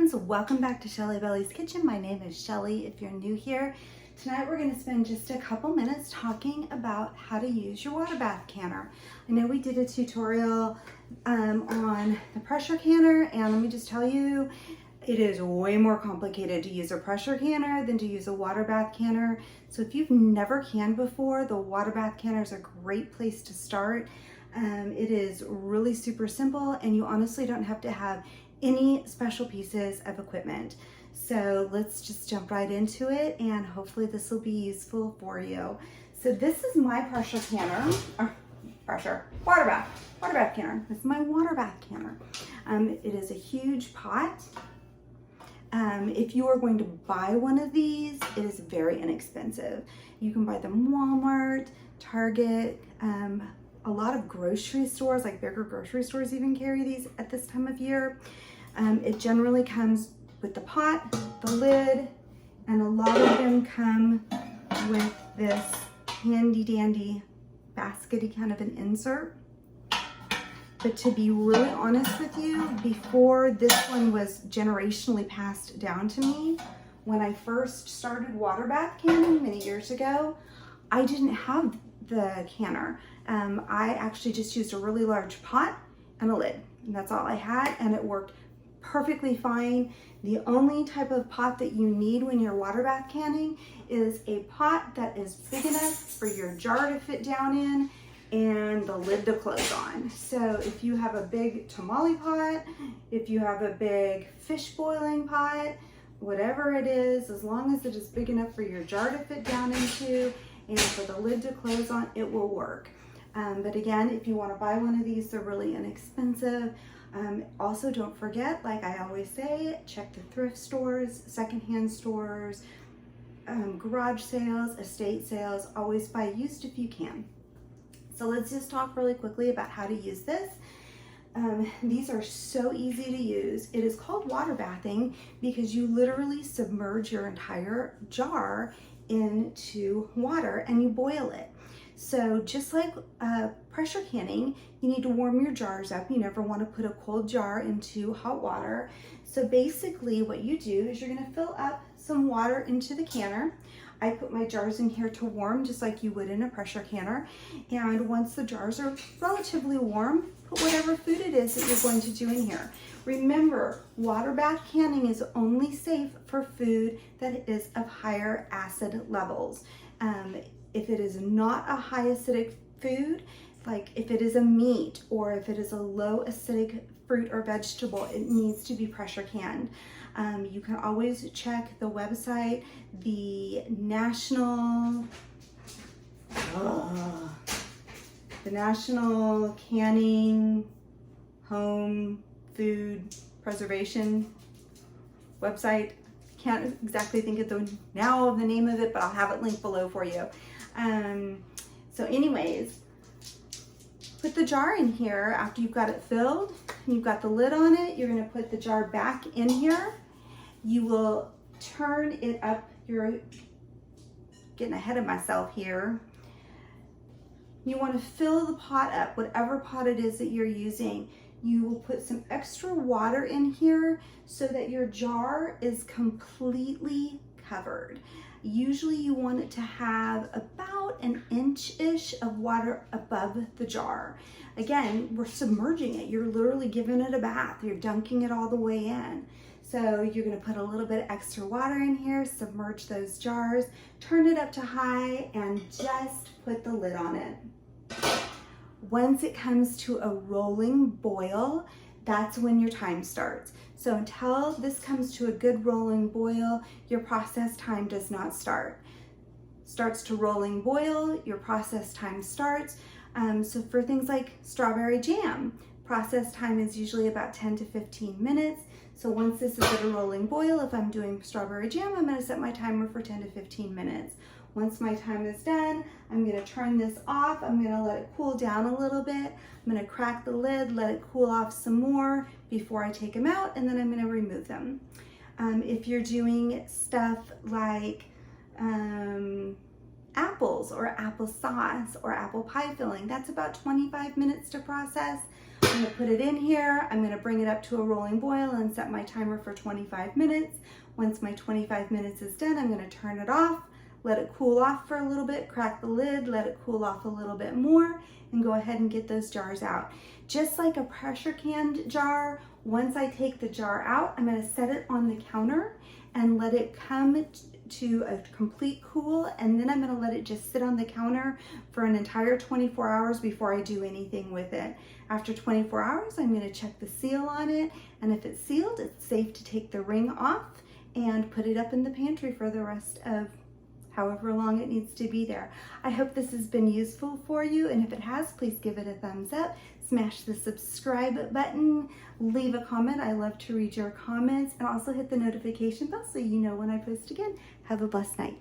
friends, welcome back to Shelly Belly's Kitchen. My name is Shelly if you're new here. Tonight we're going to spend just a couple minutes talking about how to use your water bath canner. I know we did a tutorial on the pressure canner, and let me just tell you, it is way more complicated to use a pressure canner than to use a water bath canner. So if you've never canned before, the water bath canner is a great place to start. It is really super simple, and you honestly don't have to have any special pieces of equipment. So let's just jump right into it, and hopefully this will be useful for you. So this is my pressure canner, water bath canner. This is my water bath canner. It is a huge pot. If you are going to buy one of these, it is very inexpensive. You can buy them Walmart, Target, a lot of grocery stores, like bigger grocery stores even carry these at this time of year. It generally comes with the pot, the lid, and a lot of them come with this handy dandy baskety kind of an insert. But to be really honest with you, before this one was generationally passed down to me, when I first started water bath canning many years ago, I didn't have the canner. I actually just used a really large pot and a lid, and that's all I had, and it worked perfectly fine. The only type of pot that you need when you're water bath canning is a pot that is big enough for your jar to fit down in and the lid to close on. So if you have a big tamale pot, if you have a big fish boiling pot, whatever it is, as long as it is big enough for your jar to fit down into and for the lid to close on, it will work. But again, if you want to buy one of these, they're really inexpensive. Also, don't forget, like I always say, check the thrift stores, secondhand stores, garage sales, estate sales. Always buy used if you can. So let's just talk really quickly about how to use this. These are so easy to use. It is called water bathing because you literally submerge your entire jar into water and you boil it. So just like pressure canning, you need to warm your jars up. You never want to put a cold jar into hot water. So basically what you do is you're going to fill up some water into the canner. I put my jars in here to warm just like you would in a pressure canner. And once the jars are relatively warm, put whatever food it is that you're going to do in here. Remember, water bath canning is only safe for food that is of higher acid levels. If it is not a high acidic food, like if it is a meat or if it is a low acidic fruit or vegetable, it needs to be pressure canned. You can always check the website, the National Canning Home Food Preservation website. Can't exactly think of the name of it, but I'll have it linked below for you. So anyways, put the jar in here after you've got it filled and you've got the lid on it. You're going to put the jar back in here. You will turn it up. You're getting ahead of myself here. You want to fill the pot up, whatever pot it is that you're using. You will put some extra water in here so that your jar is completely covered. Usually you want it to have about an inch-ish of water above the jar. Again, we're submerging it. You're literally giving it a bath. You're dunking it all the way in. So you're going to put a little bit of extra water in here, submerge those jars, turn it up to high, and just put the lid on it. Once it comes to a rolling boil, that's when your time starts. So until this comes to a good rolling boil, your process time does not start. Starts to rolling boil, your process time starts. So for things like strawberry jam, process time is usually about 10 to 15 minutes. So once this is at a rolling boil, if I'm doing strawberry jam, I'm going to set my timer for 10 to 15 minutes. Once my time is done, I'm going to turn this off. I'm going to let it cool down a little bit. I'm going to crack the lid, let it cool off some more before I take them out, and then I'm going to remove them. If you're doing stuff like apples or applesauce or apple pie filling, that's about 25 minutes to process. I'm gonna put it in here. I'm gonna bring it up to a rolling boil and set my timer for 25 minutes. Once my 25 minutes is done, I'm gonna turn it off, let it cool off for a little bit, crack the lid, let it cool off a little bit more, and go ahead and get those jars out. Just like a pressure canned jar, once I take the jar out, I'm gonna set it on the counter and let it come to a complete cool, and then I'm gonna let it just sit on the counter for an entire 24 hours before I do anything with it. After 24 hours, I'm gonna check the seal on it, and if it's sealed, it's safe to take the ring off and put it up in the pantry for the rest of however long it needs to be there. I hope this has been useful for you, and if it has, please give it a thumbs up, smash the subscribe button, leave a comment. I love to read your comments, and also hit the notification bell so you know when I post again. Have a blessed night.